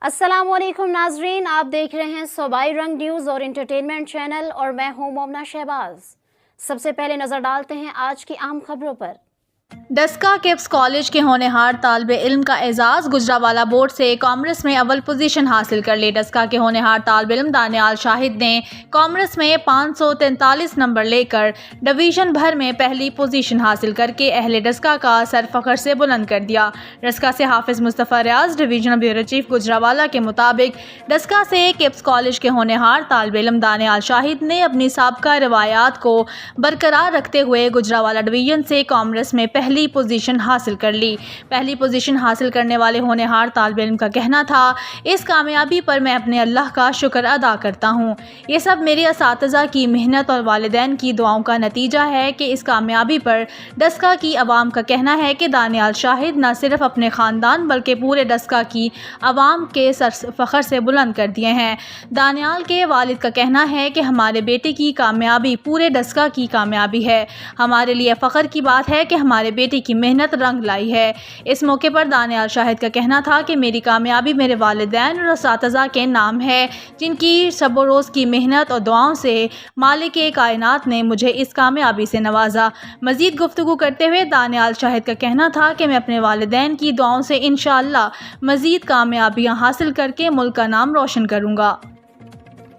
अस्सलाम वालेकुम नाजरीन, आप देख रहे हैं सूबाई रंग न्यूज़ और इंटरटेनमेंट चैनल और मैं हूं मोमना शहबाज। सबसे पहले नज़र डालते हैं आज की अहम खबरों पर। डस्का किप्स कॉलेज के होनहार तालिबे इल्म का एजाज़। गुजरावाला बोर्ड से कॉमर्स में अव्वल पोजीशन हासिल कर ली। डस्का के होनहार तालिबे इल्म दानियाल शाहिद ने कॉमर्स में 543 नंबर लेकर डिवीज़न भर में पहली पोजीशन हासिल करके अहले डस्का का सर फख्र से बुलंद कर दिया। डस्का से हाफिज़ मुस्तफ़ा रियाज डिवीजनल ब्यूरो चीफ गुजरावाला के मुताबिक डस्का से किप्स कॉलेज के होनहार तालिबे इल्म दानियाल शाहिद ने अपनी साबका रवायात को बरकरार रखते हुए गुजरावाला डिवीज़न से कॉमर्स में पहली पोजीशन हासिल कर ली। पहली पोजीशन हासिल करने वाले होनहार तालिबे इल्म का कहना था, इस कामयाबी पर मैं अपने अल्लाह का शुक्र अदा करता हूँ। ये सब मेरे असातिज़ा की मेहनत और वालिदैन की दुआओं का नतीजा है कि इस कामयाबी पर डस्का की आवाम का कहना है कि दानियाल शाहिद न सिर्फ अपने ख़ानदान बल्कि पूरे डस्का की आवाम के सर फ़ख्र से बुलंद कर दिए हैं। दानियाल के वालिद का कहना है कि हमारे बेटे की कामयाबी पूरे डस्का की कामयाबी है। हमारे लिए फ़ख्र की बात है कि हमारे बेटे की मेहनत रंग लाई है। इस मौके पर दानियाल शाहिद का कहना था कि मेरी कामयाबी मेरे वालिदैन और असातिज़ा के नाम है, जिनकी शब रोज़ की मेहनत और दुआओं से मालिक कायनात ने मुझे इस कामयाबी से नवाजा। मज़ीद गुफ्तगू करते हुए दानियाल शाहिद का कहना था कि मैं अपने वालिदैन की दुआओं से इंशाअल्लाह मज़ीद कामयाबियाँ हासिल करके मुल्क का नाम रोशन करूँगा।